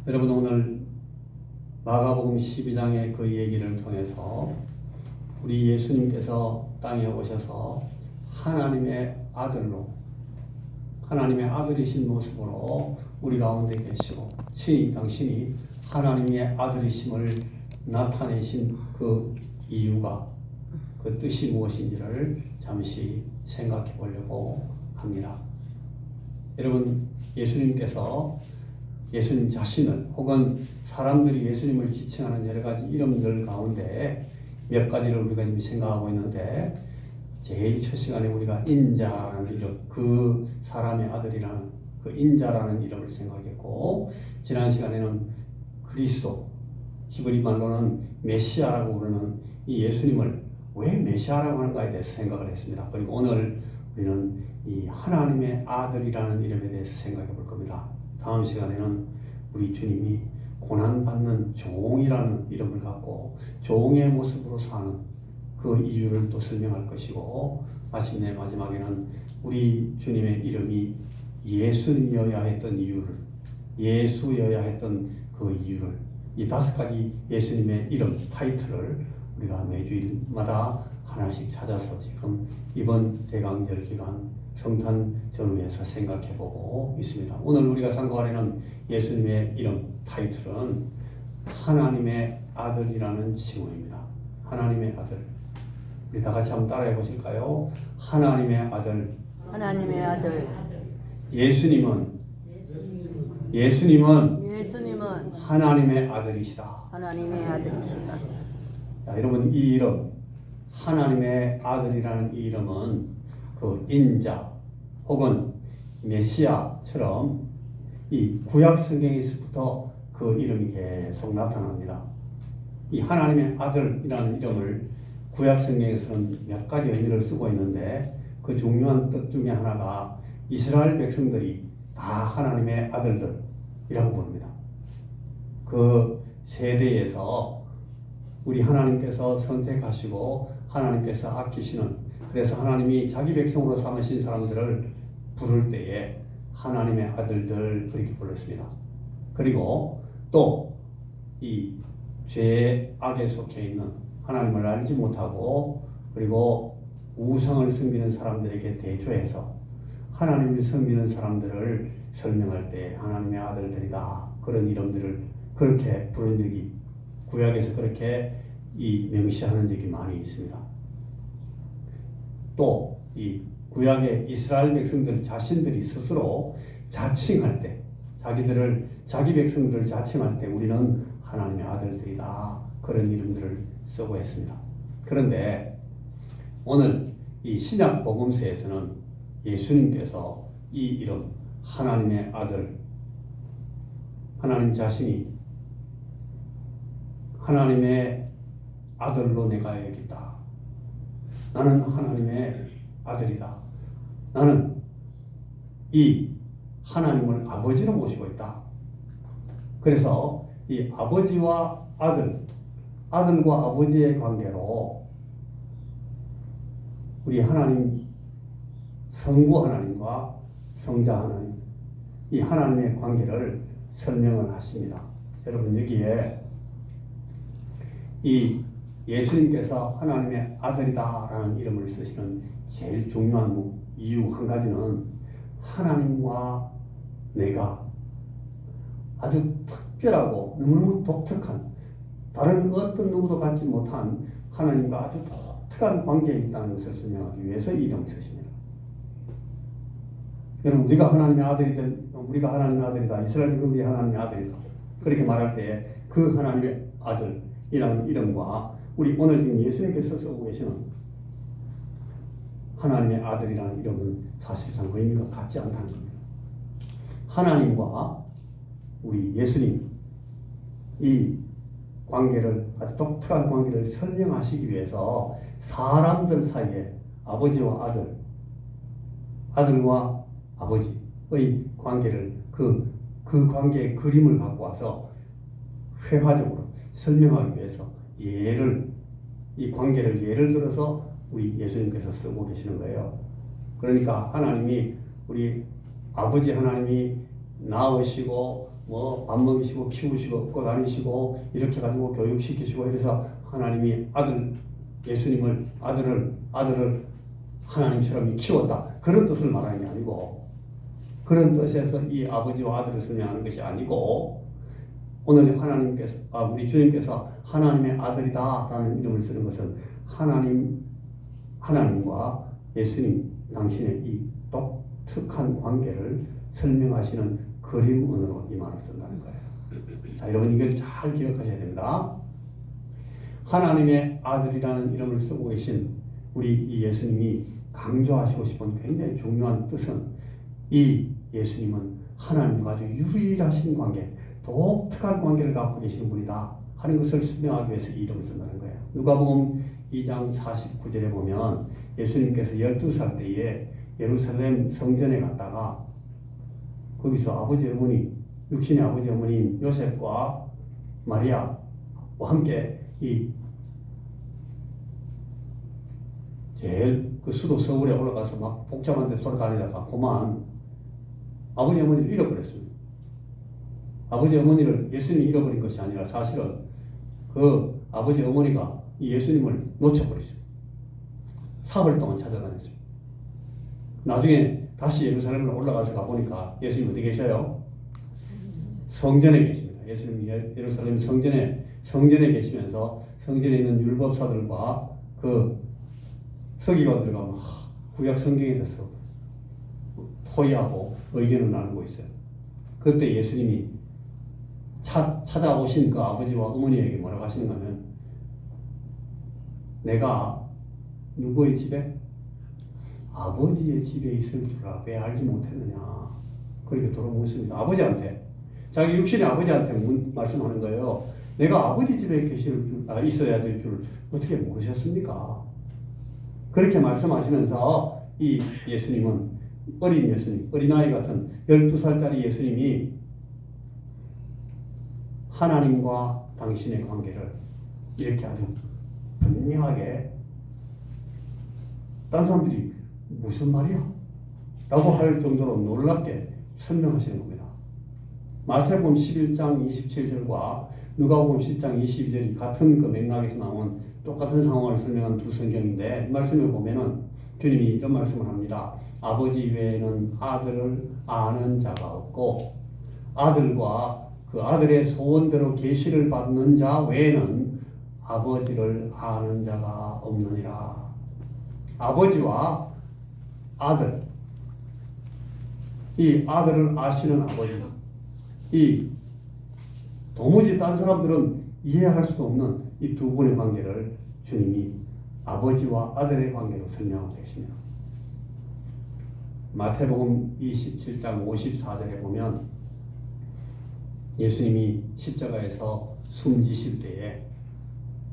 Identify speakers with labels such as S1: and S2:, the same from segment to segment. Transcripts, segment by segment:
S1: 여러분 오늘 마가복음 12장의 그 얘기를 통해서 우리 예수님께서 땅에 오셔서 하나님의 아들로 하나님의 아들이신 모습으로 우리 가운데 계시고 친히 당신이 하나님의 아들이심을 나타내신 그 이유가 그 뜻이 무엇인지를 잠시 생각해 보려고 합니다. 여러분 예수님께서 예수님 자신을 혹은 사람들이 예수님을 지칭하는 여러 가지 이름들 가운데 몇 가지를 우리가 지금 생각하고 있는데 제일 첫 시간에 우리가 인자라는 이름, 그 사람의 아들이라는 그 인자라는 이름을 생각했고 지난 시간에는 그리스도, 히브리 말로는 메시아라고 부르는 이 예수님을 왜 메시아라고 하는가에 대해서 생각을 했습니다. 그리고 오늘 우리는 이 하나님의 아들이라는 이름에 대해서 생각해 볼 겁니다. 다음 시간에는 우리 주님이 고난받는 종이라는 이름을 갖고 종의 모습으로 사는 그 이유를 또 설명할 것이고 마침내 마지막에는 우리 주님의 이름이 예수님이어야 했던 이유를 예수여야 했던 그 이유를 이 5가지 예수님의 이름 타이틀을 우리가 매주일마다 하나씩 찾아서 지금 이번 대강절 기간 성탄 전후에서 생각해보고 있습니다. 오늘 우리가 상고하려는 예수님의 이름 타이틀은 하나님의 아들이라는 칭호입니다. 하나님의 아들. 우리 다 같이 한번 따라해 보실까요? 하나님의 아들.
S2: 하나님의 아들.
S1: 예수님은 하나님의 아들이시다.
S2: 하나님의 아들이시다.
S1: 자, 여러분 이 이름 하나님의 아들이라는 이 이름은 그 인자 혹은 메시아처럼 이 구약 성경에서부터 그 이름이 계속 나타납니다. 이 하나님의 아들이라는 이름을 구약 성경에서는 몇 가지 의미를 쓰고 있는데 그 중요한 뜻 중에 하나가 이스라엘 백성들이 다 하나님의 아들들이라고 부릅니다. 그 세대에서 우리 하나님께서 선택하시고 하나님께서 아끼시는 그래서 하나님이 자기 백성으로 삼으신 사람들을 부를 때에 하나님의 아들들 그렇게 불렀습니다. 그리고 또 이 죄악에 속해 있는 하나님을 알지 못하고 그리고 우상을 섬기는 사람들에게 대조해서 하나님을 섬기는 사람들을 설명할 때 하나님의 아들들이다 그런 이름들을 그렇게 부른 적이 구약에서 그렇게 이 명시하는 적이 많이 있습니다. 또 이 구약의 이스라엘 백성들 자신들이 스스로 자칭할 때 자기 백성들을 자칭할 때 우리는 하나님의 아들들이다 그런 이름들을 쓰고 했습니다. 그런데 오늘 이 신약 복음서에서는 예수님께서 이 이름 하나님의 아들 하나님 자신이 하나님의 아들로 내가 여기다. 나는 하나님의 아들이다. 나는 이 하나님을 아버지로 모시고 있다. 그래서 이 아버지와 아들과 아버지의 관계로 우리 하나님 성부 하나님과 성자 하나님 이 하나님의 관계를 설명을 하십니다. 여러분 여기에 이 예수님께서 하나님의 아들이다라는 이름을 쓰시는 제일 중요한 이유 한 가지는 하나님과 내가 아주 특별하고 너무너무 독특한 다른 어떤 누구도 갖지 못한 하나님과 아주 독특한 관계에 있다는 것을 설명하기 위해서 이 이름을 쓰십니다. 여러분 우리가 하나님의 아들이다. 이스라엘 백성들이 하나님의 아들이다. 그렇게 말할 때 그 하나님의 아들이라는 이름과 우리 오늘 지금 예수님께서 쓰고 계시는 하나님의 아들이라는 이름은 사실상 의미가 같지 않다는 겁니다. 하나님과 우리 예수님 이 관계를 아주 독특한 관계를 설명하시기 위해서 사람들 사이에 아버지와 아들과 아버지의 관계를 그 관계의 그림을 갖고 와서 회화적으로 설명하기 위해서 이 관계를 예를 들어서 우리 예수님께서 쓰고 계시는 거예요. 그러니까 하나님이 우리 아버지 하나님이 낳으시고 뭐 밥 먹이시고 키우시고 업고 다니시고 이렇게 가지고 교육시키시고 이래서 하나님이 아들을 하나님처럼 키웠다. 그런 뜻을 말하는 게 아니고, 그런 뜻에서 이 아버지와 아들을 설명하는 것이 아니고, 오늘 우리 주님께서 하나님의 아들이다라는 이름을 쓰는 것은 하나님과 예수님 당신의 이 독특한 관계를 설명하시는 그림언어로 이 말을 쓴다는 거예요. 자, 여러분 이걸 잘 기억하셔야 됩니다. 하나님의 아들이라는 이름을 쓰고 계신 우리 이 예수님이 강조하시고 싶은 굉장히 중요한 뜻은, 이 예수님은 하나님과 아주 유일하신 관계, 독특한 관계를 갖고 계시는 분이다 하는 것을 설명하기 위해서 이 이름을 쓴다는 거예요. 누가복음 2장 49절에 보면 예수님께서 12살 때에 예루살렘 성전에 갔다가 거기서 육신의 아버지 어머니인 요셉과 마리아와 함께 제일 그 수도 서울에 올라가서 막 복잡한 데 돌아다니다가 그만 아버지 어머니를 잃어버렸습니다. 아버지 어머니를 예수님이 잃어버린 것이 아니라 사실은 그 아버지 어머니가 이 예수님을 놓쳐버렸어요. 사흘 동안 찾아다녔어요. 나중에 다시 예루살렘으로 올라가서 가보니까 예수님 어디 계셔요? 성전에 계십니다. 예수님이 예루살렘 성전에 계시면서 성전에 있는 율법사들과 그 서기관들과 구약 성경에 대해서 토의하고 의견을 나누고 있어요. 그때 예수님이 찾아오신 그 아버지와 어머니에게 뭐라고 하시는가 하면, 내가 누구의 집에? 아버지의 집에 있을 줄 왜 알지 못했느냐. 그렇게 돌아묻습니다. 아버지한테, 자기 육신의 아버지한테 말씀하는 거예요. 내가 아버지 집에 있어야 될 줄 어떻게 모르셨습니까? 그렇게 말씀하시면서 이 예수님은 어린아이 같은 12살짜리 예수님이 하나님과 당신의 관계를 이렇게 아주 분명하게, 다른 사람들이 무슨 말이야? 라고 할 정도로 놀랍게 설명하시는 겁니다. 마태복음 11장 27절과 누가복음 10장 22절이 같은 그 맥락에서 나온 똑같은 상황을 설명한 두 성경인데, 말씀을 보면은 주님이 이런 말씀을 합니다. 아버지 외에는 아들을 아는 자가 없고, 아들과 그 아들의 소원대로 계시를 받는 자 외에는 아버지를 아는 자가 없느니라. 아버지와 아들, 이 아들을 아시는 아버지, 이 도무지 딴 사람들은 이해할 수도 없는 이 두 분의 관계를 주님이 아버지와 아들의 관계로 설명하고 계십니다. 마태복음 27장 54절에 보면 예수님이 십자가에서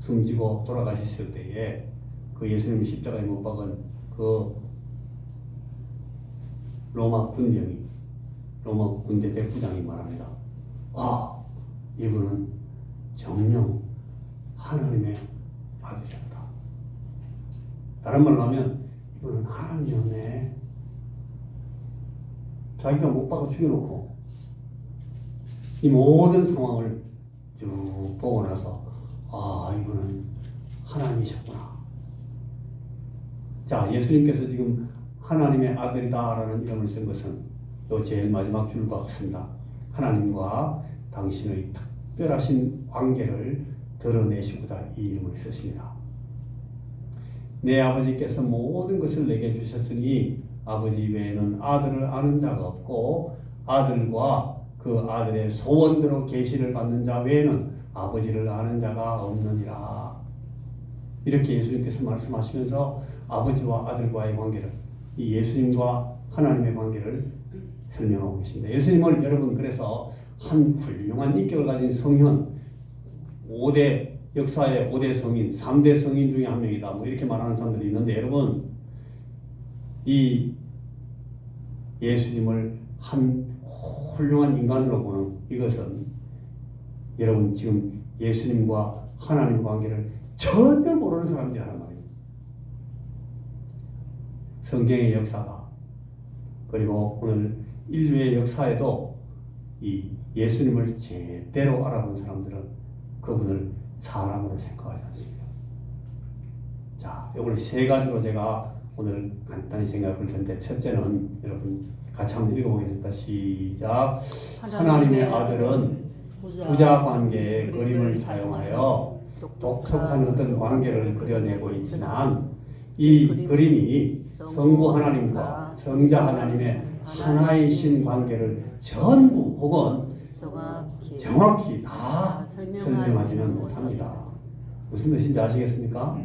S1: 숨지고 돌아가셨을 때에 그 예수님 십자가에 못 박은 그 로마 군대 백부장이 말합니다. 이분은 정녕 하나님의 아들이었다. 다른 말로 하면 이분은 하나님이었네. 자기가 못 박아 죽여놓고 이 모든 상황을 쭉 보고 나서 이분은 하나님이셨구나. 자, 예수님께서 지금 하나님의 아들이다라는 이름을 쓴 것은 또 제일 마지막 줄과 같습니다. 하나님과 당신의 특별하신 관계를 드러내시고자 이 이름을 쓰십니다. 내 아버지께서 모든 것을 내게 주셨으니 아버지 외에는 아들을 아는 자가 없고, 아들과 그 아들의 소원대로 계시를 받는 자 외에는 아버지를 아는 자가 없느니라. 이렇게 예수님께서 말씀하시면서 아버지와 아들과의 관계를, 이 예수님과 하나님의 관계를 설명하고 계십니다. 예수님을 여러분 그래서 한 훌륭한 인격을 가진 성현, 역사의 5대 성인, 3대 성인 중에 한 명이다. 이렇게 말하는 사람들이 있는데, 여러분 이 예수님을 한 훌륭한 인간으로 보는 이것은 여러분 지금 예수님과 하나님 관계를 전혀 모르는 사람들이란 말이에요. 성경의 역사가, 그리고 오늘 인류의 역사에도 이 예수님을 제대로 알아본 사람들은 그분을 사람으로 생각하지 않습니다. 자, 이걸 세 가지로 제가 오늘 간단히 생각해 볼 텐데, 첫째는 여러분 같이 한번 읽어보겠습니다. 시작. 하나님의 아들은 부자 관계의 그림을 사용하여 독특한 어떤 관계를 그려내고 있지만, 이 그림이 성부 하나님과 성자 하나님의 하나이신 관계를 전부 혹은 정확히 다 설명하지는 못합니다. 무슨 뜻인지 아시겠습니까?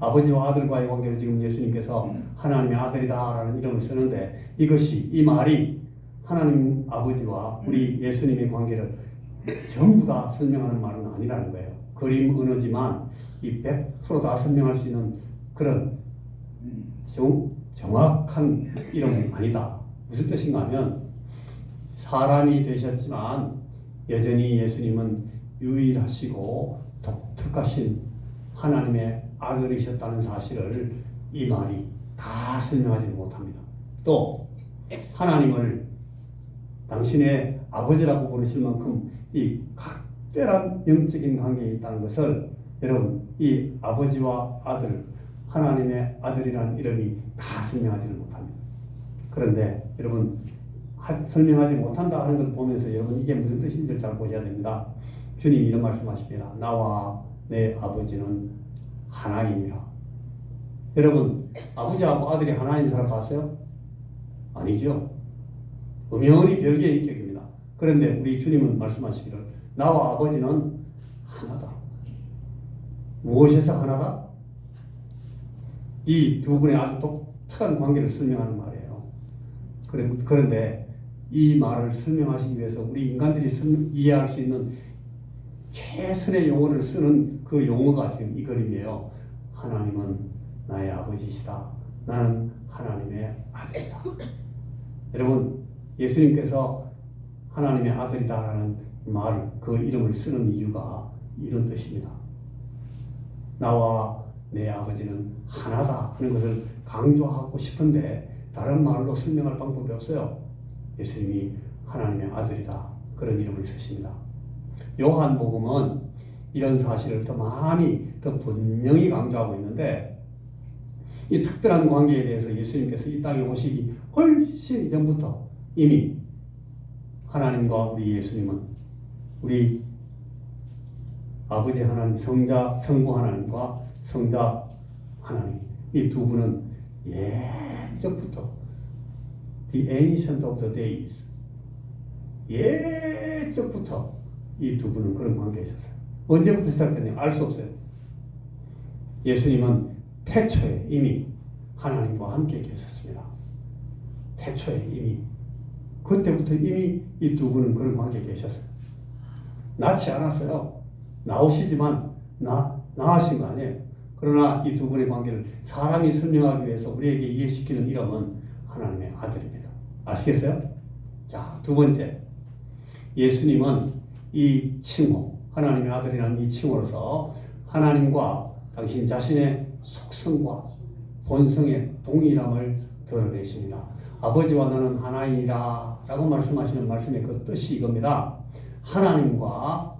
S1: 아버지와 아들과의 관계를 지금 예수님께서 하나님의 아들이다라는 이름을 쓰는데, 이 말이 하나님 아버지와 우리 예수님의 관계를 전부 다 설명하는 말은 아니라는 거예요. 그림 언어지만 이 100%다 설명할 수 있는 그런 정확한 이름은 아니다. 무슨 뜻인가 하면, 사람이 되셨지만 여전히 예수님은 유일하시고 독특하신 하나님의 아들이셨다는 사실을 이 말이 다 설명하지 못합니다. 또 하나님을 당신의 아버지라고 부르실 만큼 이 각별한 영적인 관계에 있다는 것을 여러분, 이 아버지와 아들, 하나님의 아들이라는 이름이 다 설명하지는 못합니다. 그런데 여러분, 설명하지 못한다 하는 것을 보면서 여러분 이게 무슨 뜻인지를 잘 보셔야 됩니다. 주님이 이런 말씀하십니다. 나와 내 아버지는 하나이니라. 여러분, 아버지하고 아들이 하나인 사람 봤어요? 아니죠. 엄연히 별개의 인격입니다. 그런데 우리 주님은 말씀하시기를 나와 아버지는 하나다. 무엇에서 하나다? 이 두 분의 아주 독특한 관계를 설명하는 말이에요. 그런데 이 말을 설명하시기 위해서 우리 인간들이 이해할 수 있는 최선의 용어를 쓰는 그 용어가 지금 이 그림이에요. 하나님은 나의 아버지시다. 나는 하나님의 아들이다. 여러분, 예수님께서 하나님의 아들이다라는 말을, 그 이름을 쓰는 이유가 이런 뜻입니다. 나와 내 아버지는 하나다 하는 것을 강조하고 싶은데 다른 말로 설명할 방법이 없어요. 예수님이 하나님의 아들이다, 그런 이름을 쓰십니다. 요한복음은 이런 사실을 더 많이, 더 분명히 강조하고 있는데, 이 특별한 관계에 대해서 예수님께서 이 땅에 오시기 훨씬 이전부터 이미 하나님과 우리 예수님은, 우리 아버지 하나님, 성부 하나님과 성자 하나님, 이 두 분은 예적부터 The ancient of the days, 예적부터 이 두 분은 그런 관계에 있었어요. 언제부터 시작됐냐? 알 수 없어요. 예수님은 태초에 이미 하나님과 함께 계셨습니다. 태초에 이미, 그때부터 이미 이 두 분은 그런 관계에 계셨어요. 낳지 않았어요. 나오시지만 낳으신 거 아니에요. 그러나 이 두 분의 관계를 사람이 설명하기 위해서 우리에게 이해시키는 이름은 하나님의 아들입니다. 아시겠어요? 자, 두 번째, 예수님은 이 칭호, 하나님의 아들이라는 이 칭호로서 하나님과 당신 자신의 속성과 본성의 동일함을 드러내십니다. 아버지와 나는 하나이라 라고 말씀하시는 말씀의 그 뜻이 이겁니다. 하나님과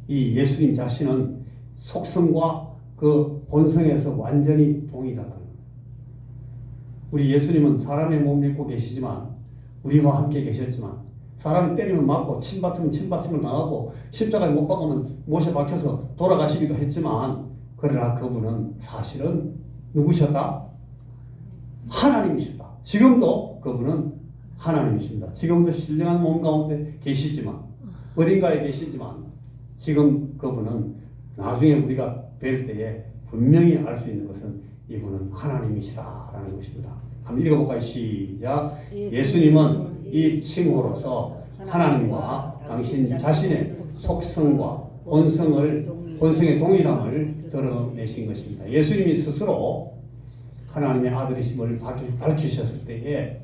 S1: 이 예수님 자신은 속성과 그 본성에서 완전히 동일하다. 우리 예수님은 사람의 몸을 입고 계시지만, 우리와 함께 계셨지만, 사람이 때리면 맞고 침받으면 침받음을 당하고 십자가에 못 박으면 못에 박혀서 돌아가시기도 했지만, 그러나 그분은 사실은 누구셨다? 하나님이셨다. 지금도 그분은 하나님이십니다. 지금도 신령한 몸 가운데 계시지만, 어딘가에 계시지만, 지금 그분은 나중에 우리가 뵐 때에 분명히 알 수 있는 것은 이분은 하나님이시다라는 것입니다. 한번 읽어볼까요? 시작. 예수님은 이 칭호로서 하나님과 당신 자신의 속성과 본성의 동일함을 드러내신 것입니다. 예수님이 스스로 하나님의 아들이심을 밝히셨을 때에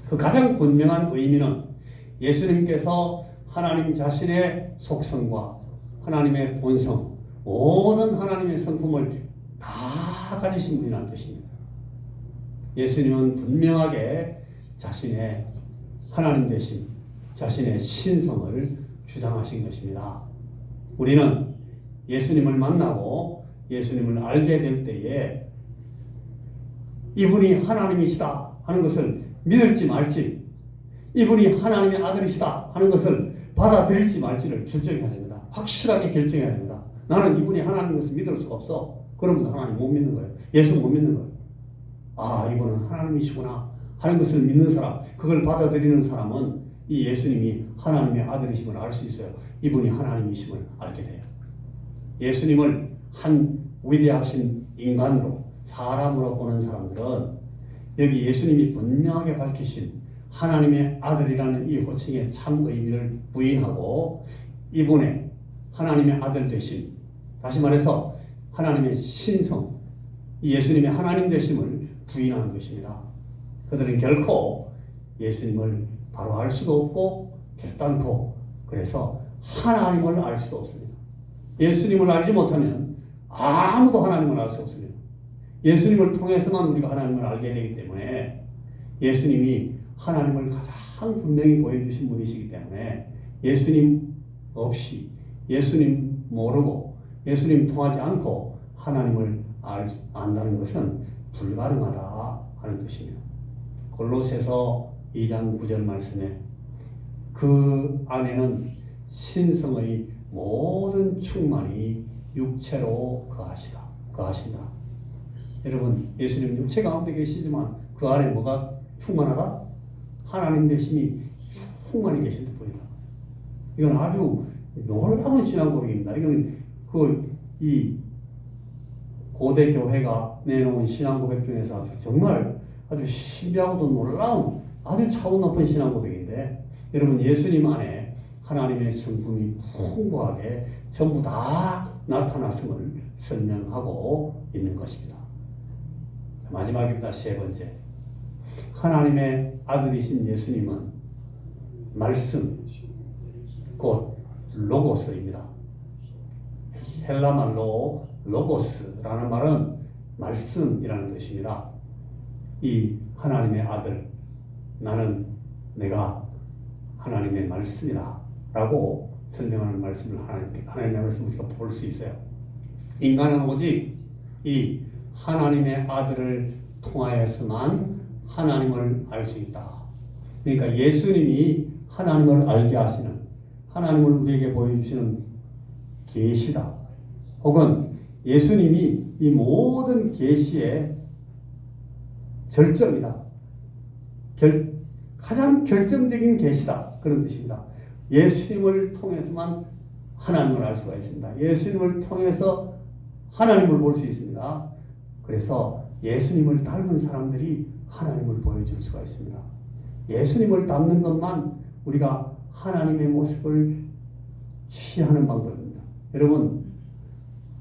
S1: 그 가장 분명한 의미는 예수님께서 하나님 자신의 속성과 하나님의 본성, 모든 하나님의 성품을 다 가지신 분이라는 뜻입니다. 예수님은 분명하게 자신의 하나님 되심, 자신의 신성을 주장하신 것입니다. 우리는 예수님을 만나고 예수님을 알게 될 때에 이분이 하나님이시다 하는 것을 믿을지 말지, 이분이 하나님의 아들이시다 하는 것을 받아들일지 말지를 결정해야 됩니다. 확실하게 결정해야 됩니다. 나는 이분이 하나님인 것을 믿을 수가 없어. 그러면 하나님 못 믿는 거예요. 예수 못 믿는 거예요. 아, 이분은 하나님이시구나 하는 것을 믿는 사람, 그걸 받아들이는 사람은 이 예수님이 하나님의 아들이심을 알 수 있어요. 이분이 하나님이심을 알게 돼요. 예수님을 한 위대하신 인간으로, 사람으로 보는 사람들은 여기 예수님이 분명하게 밝히신 하나님의 아들이라는 이 호칭의 참 의미를 부인하고 이분의 하나님의 아들 되심, 다시 말해서 하나님의 신성, 이 예수님의 하나님 되심을 부인하는 것입니다. 그들은 결코 예수님을 바로 알 수도 없고 결단코 그래서 하나님을 알 수도 없습니다. 예수님을 알지 못하면 아무도 하나님을 알 수 없습니다. 예수님을 통해서만 우리가 하나님을 알게 되기 때문에 예수님이 하나님을 가장 분명히 보여주신 분이시기 때문에 예수님 없이, 예수님 모르고, 예수님 통하지 않고 하나님을 안다는 것은 불가능하다 하는 뜻입니다. 골로새서 2장 9절 말씀에 그 안에는 신성의 모든 충만이 육체로 거하신다. 여러분, 예수님 육체 가운데 계시지만 그 안에 뭐가 충만하다? 하나님 되심이 충만히 계신 분이다. 이건 아주 놀라운 신앙 고백입니다. 이건 이 고대 교회가 내놓은 신앙 고백 중에서 정말 아주 신비하고도 놀라운 아주 차원 높은 신앙 고백인데, 여러분, 예수님 안에 하나님의 성품이 풍부하게 전부 다 나타났음을 설명하고 있는 것입니다. 마지막입니다. 세 번째, 하나님의 아들이신 예수님은 말씀, 곧 로고스입니다. 헬라 말로 로고스라는 말은 말씀이라는 뜻입니다. 이 하나님의 아들, 나는 내가 하나님의 말씀이다 라고 설명하는 말씀을 하나님의 말씀을 우리가 볼 수 있어요. 인간은 오직 이 하나님의 아들을 통하여서만 하나님을 알 수 있다. 그러니까 예수님이 하나님을 알게 하시는, 하나님을 우리에게 보여주시는 계시다. 혹은 예수님이 이 모든 계시의 절정이다. 가장 결정적인 계시다. 그런 뜻입니다. 예수님을 통해서만 하나님을 알 수가 있습니다. 예수님을 통해서 하나님을 볼 수 있습니다. 그래서 예수님을 닮은 사람들이 하나님을 보여줄 수가 있습니다. 예수님을 닮는 것만 우리가 하나님의 모습을 취하는 방법입니다. 여러분,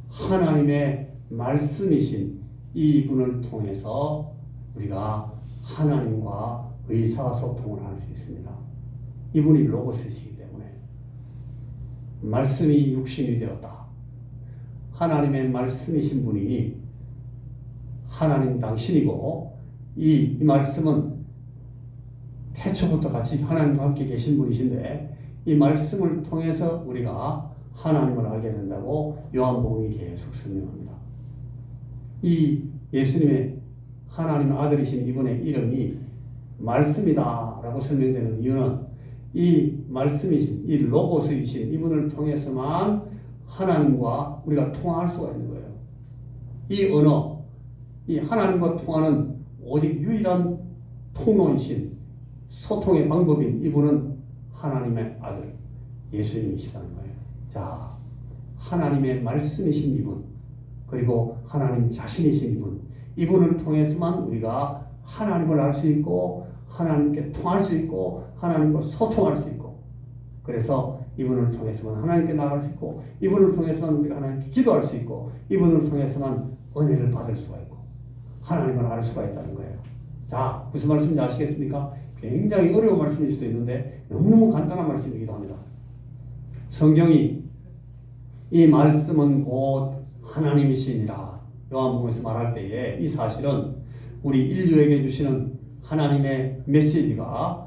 S1: 하나님의 말씀이신 이 분을 통해서 우리가 하나님과 의사소통을 할 수 있습니다. 이분이 로고스이시기 때문에 말씀이 육신이 되었다. 하나님의 말씀이신 분이 하나님 당신이고 이 말씀은 태초부터 같이 하나님과 함께 계신 분이신데 이 말씀을 통해서 우리가 하나님을 알게 된다고 요한복음이 계속 설명합니다. 이 예수님의 하나님 아들이신 이분의 이름이 말씀이다 라고 설명되는 이유는 이 말씀이신, 이 로고스이신 이분을 통해서만 하나님과 우리가 통화할 수가 있는 거예요. 이 언어, 이 하나님과 통하는 오직 유일한 통로이신 소통의 방법인 이분은 하나님의 아들 예수님이시라는 거예요. 자, 하나님의 말씀이신 이분, 그리고 하나님 자신이신 이분을 통해서만 우리가 하나님을 알 수 있고 하나님께 통할 수 있고 하나님과 소통할 수 있고, 그래서 이분을 통해서만 하나님께 나아갈 수 있고 이분을 통해서만 우리가 하나님께 기도할 수 있고 이분을 통해서만 은혜를 받을 수가 있고 하나님을 알 수가 있다는 거예요. 자, 무슨 말씀인지 아시겠습니까? 굉장히 어려운 말씀일 수도 있는데 너무너무 간단한 말씀이기도 합니다. 성경이 이 말씀은 곧 하나님이시니라 요한복음에서 말할 때에 이 사실은 우리 인류에게 주시는 하나님의 메시지가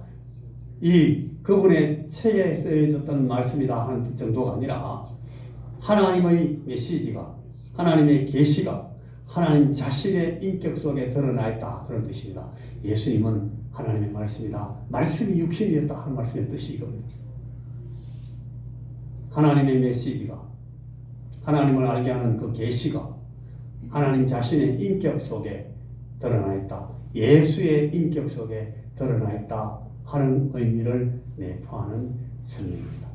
S1: 이 그분의 책에 쓰여졌던 말씀이다 하는 정도가 아니라 하나님의 메시지가, 하나님의 계시가 하나님 자신의 인격 속에 드러나 있다, 그런 뜻입니다. 예수님은 하나님의 말씀이다, 말씀이 육신이었다 하는 말씀의 뜻이 이겁니다. 하나님의 메시지가, 하나님을 알게 하는 그 계시가 하나님 자신의 인격 속에 드러나 있다, 예수의 인격 속에 드러나 있다 하는 의미를 내포하는 설명입니다.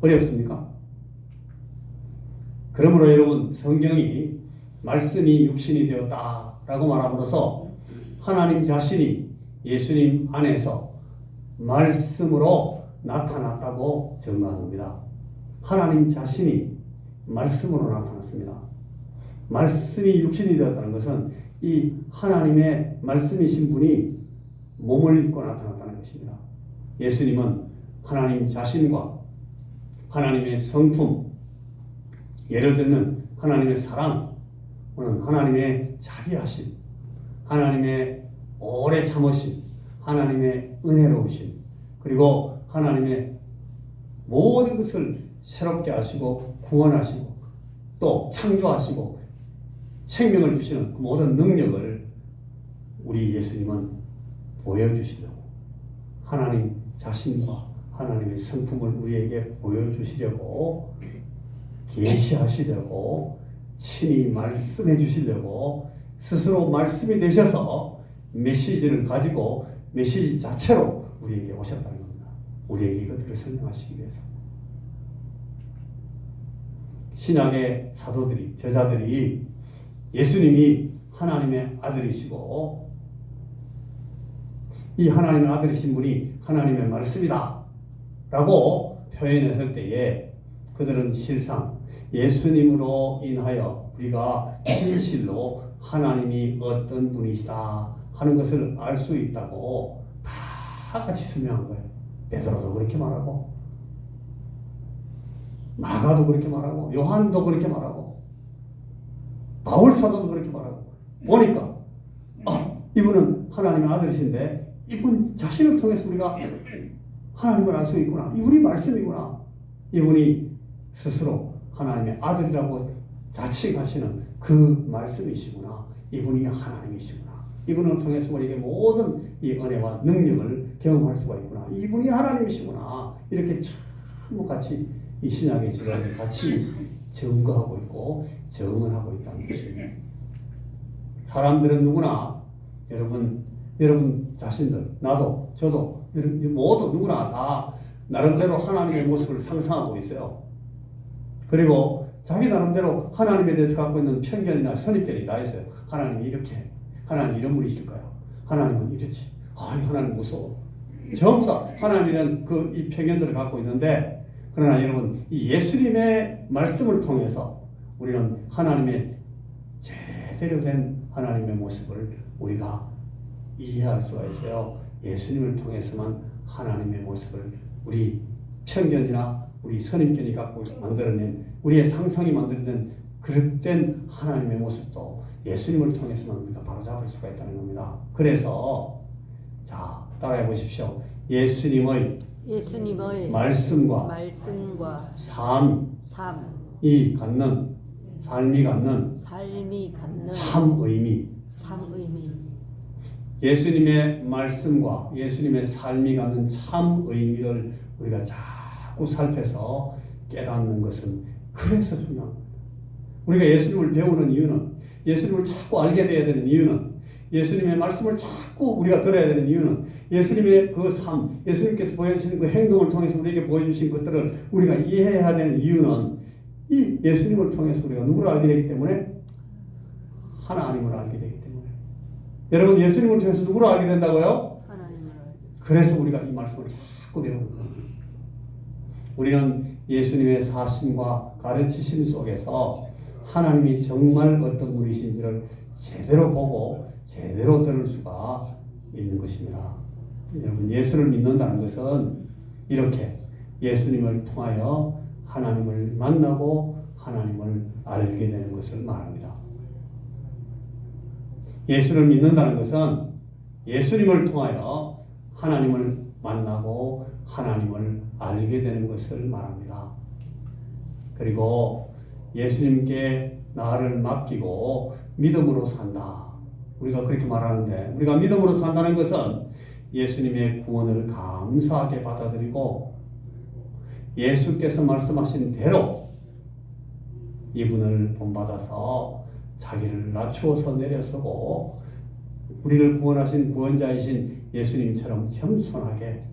S1: 어렵습니까? 그러므로 여러분, 성경이 말씀이 육신이 되었다라고 말함으로써 하나님 자신이 예수님 안에서 말씀으로 나타났다고 증거하는 겁니다. 하나님 자신이 말씀으로 나타났습니다. 말씀이 육신이 되었다는 것은 이 하나님의 말씀이신 분이 몸을 입고 나타났다는 것입니다. 예수님은 하나님 자신과 하나님의 성품, 예를 들면 하나님의 사랑, 또는 하나님의 자비하심, 하나님의 오래 참으심, 하나님의 은혜로우심, 그리고 하나님의 모든 것을 새롭게 하시고 구원하시고 또 창조하시고 생명을 주시는 그 모든 능력을 우리 예수님은 보여주시려고, 하나님 자신과 하나님의 성품을 우리에게 보여주시려고, 계시하시려고, 친히 말씀해 주시려고 스스로 말씀이 되셔서 메시지를 가지고 메시지 자체로 우리에게 오셨다는 겁니다. 우리에게 이것들을 설명하시기 위해서. 신약의 사도들이, 제자들이 예수님이 하나님의 아들이시고 이 하나님의 아들이신 분이 하나님의 말씀이다 라고 표현했을 때에 그들은 실상 예수님으로 인하여 우리가 진실로 하나님이 어떤 분이시다 하는 것을 알 수 있다고 다 같이 설명한 거예요. 베드로도 그렇게 말하고 마가도 그렇게 말하고 요한도 그렇게 말하고 바울 사도도 그렇게 말하고 보니까 이분은 하나님의 아들이신데 이분 자신을 통해서 우리가 하나님을 알 수 있구나, 이분이 말씀이구나, 이분이 스스로 하나님의 아들이라고 자칭하시는 그 말씀이시구나, 이분이 하나님이시구나, 이분을 통해서 우리에게 모든 이 은혜와 능력을 경험할 수가 있구나, 이분이 하나님이시구나, 이렇게 전부 같이 이 신약의 제자들이 같이 증거하고 있고 증언하고 있다는 것입니다. 사람들은 누구나 여러분 자신들, 나도, 저도, 모두 누구나 다 나름대로 하나님의 모습을 상상하고 있어요. 그리고 자기 나름대로 하나님에 대해서 갖고 있는 편견이나 선입견이 다 있어요. 하나님이 이렇게, 하나님 이런 분이실까요? 하나님은 이렇지. 하나님 무서워. 전부 다 하나님에 대한 이 편견들을 갖고 있는데, 그러나 여러분, 이 예수님의 말씀을 통해서 우리는 하나님의 제대로 된 하나님의 모습을 우리가 이해할 수가 있어요. 예수님을 통해서만 하나님의 모습을 우리 편견이나 우리 선입견이 갖고 만들어낸, 우리의 상상이 만들어낸 그릇된 하나님의 모습도 예수님을 통해서만 우리가 바로잡을 수가 있다는 겁니다. 그래서 자, 따라해 보십시오. 예수님의 말씀과 삶이 갖는 참 의미. 예수님의 말씀과 예수님의 삶이 갖는 참 의미를 우리가 자꾸 살펴서 깨닫는 것은 그래서 중요한 겁니다. 우리가 예수님을 배우는 이유는, 예수님을 자꾸 알게 되어야 되는 이유는, 예수님의 말씀을 자꾸 우리가 들어야 되는 이유는, 예수님의 그 삶, 예수님께서 보여주신 그 행동을 통해서 우리에게 보여주신 것들을 우리가 이해해야 되는 이유는 이 예수님을 통해서 우리가 누구를 알게 되기 때문에? 하나님을 알게 되기 때문에. 여러분, 예수님을 통해서 누구를 알게 된다고요?
S2: 하나님을.
S1: 그래서 우리가 이 말씀을 자꾸 배우는 겁니다. 우리는 예수님의 사심과 가르치심 속에서 하나님이 정말 어떤 분이신지를 제대로 보고 제대로 들을 수가 있는 것입니다. 여러분, 예수를 믿는다는 것은 이렇게 예수님을 통하여 하나님을 만나고 하나님을 알게 되는 것을 말합니다. 예수를 믿는다는 것은 예수님을 통하여 하나님을 만나고 하나님을 알게 되는 것을 말합니다. 그리고 예수님께 나를 맡기고 믿음으로 산다. 우리가 그렇게 말하는데, 우리가 믿음으로 산다는 것은 예수님의 구원을 감사하게 받아들이고 예수께서 말씀하신 대로 이분을 본받아서 자기를 낮추어서 내려서고 우리를 구원하신 구원자이신 예수님처럼 겸손하게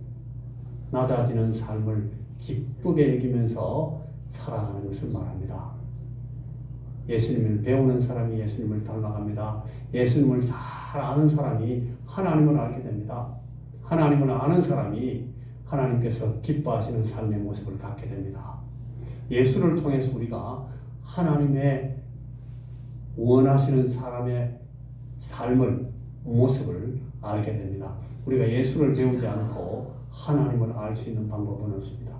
S1: 낮아지는 삶을 기쁘게 여기면서 살아가는 것을 말합니다. 예수님을 배우는 사람이 예수님을 닮아갑니다. 예수님을 잘 아는 사람이 하나님을 알게 됩니다. 하나님을 아는 사람이 하나님께서 기뻐하시는 삶의 모습을 갖게 됩니다. 예수를 통해서 우리가 하나님의 원하시는 사람의 삶을, 모습을 알게 됩니다. 우리가 예수를 배우지 않고 하나님을 알 수 있는 방법은 없습니다.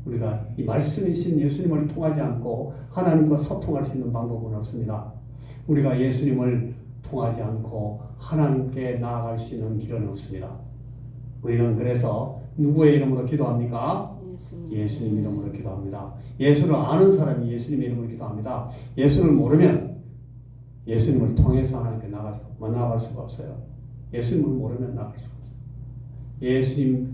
S1: 우리가 이 말씀이신 예수님을 통하지 않고 하나님과 소통할 수 있는 방법은 없습니다. 우리가 예수님을 통하지 않고 하나님께 나아갈 수 있는 길은 없습니다. 우리는 그래서 누구의 이름으로 기도합니까? 예수님 이름으로 기도합니다. 예수를 아는 사람이 예수님의 이름으로 기도합니다. 예수를 모르면 예수님을 통해서 하나님께 나아갈 수가 없어요. 예수님을 모르면 나아갈 수가 없어요.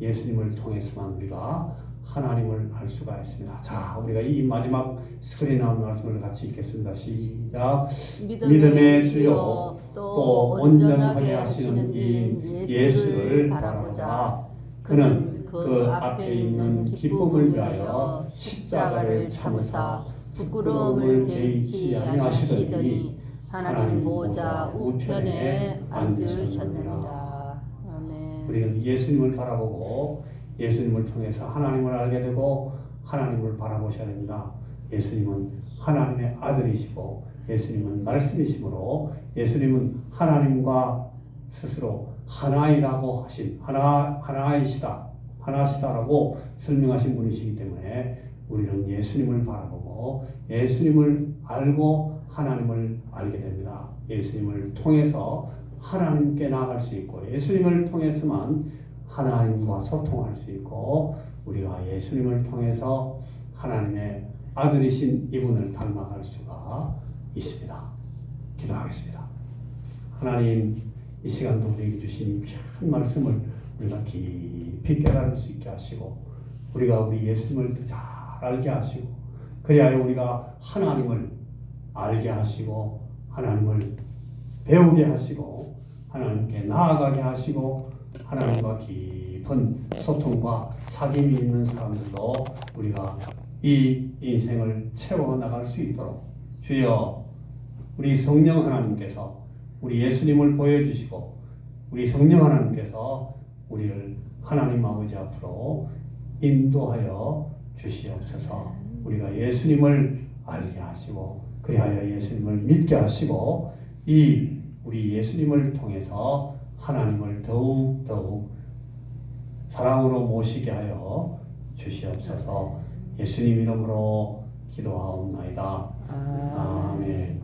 S1: 예수님을 통해서만 우리가 하나님을 알 수가 있습니다. 자, 우리가 이 마지막 스크린에 나온 말씀을 같이 읽겠습니다. 시작. 믿음의 주요 또 온전하게 하시는 이인 예수를 바라보자. 그는 그 앞에 있는 기쁨을 위하여 십자가를 참으사 부끄러움을 개의치 아니하시더니 하나님 보좌 우편에 앉으셨느니라. 아멘. 우리는 예수님을 바라보고 예수님을 통해서 하나님을 알게 되고 하나님을 바라보셔야 됩니다. 예수님은 하나님의 아들이시고 예수님은 말씀이시므로 예수님은 하나님과 스스로 하나이라고 하신 하나시다라고 설명하신 분이시기 때문에 우리는 예수님을 바라보고 예수님을 알고 하나님을 알게 됩니다. 예수님을 통해서 하나님께 나아갈 수 있고 예수님을 통해서만 하나님과 소통할 수 있고 우리가 예수님을 통해서 하나님의 아들이신 이분을 닮아갈 수가 있습니다. 기도하겠습니다. 하나님, 이 시간도 우리에게 주신 귀한 말씀을 우리가 깊이 깨달을 수 있게 하시고 우리가 우리 예수님을 더 잘 알게 하시고 그리하여 우리가 하나님을 알게 하시고 하나님을 배우게 하시고 하나님께 나아가게 하시고 하나님과 깊은 소통과 사귐이 있는 사람들로 우리가 이 인생을 채워나갈 수 있도록 주여 우리 성령 하나님께서 우리 예수님을 보여주시고 우리 성령 하나님께서 우리를 하나님 아버지 앞으로 인도하여 주시옵소서. 우리가 예수님을 알게 하시고 그리하여 예수님을 믿게 하시고 이 우리 예수님을 통해서 하나님을 더욱 사랑으로 모시게 하여 주시옵소서. 예수님 이름으로 기도하옵나이다. 아멘.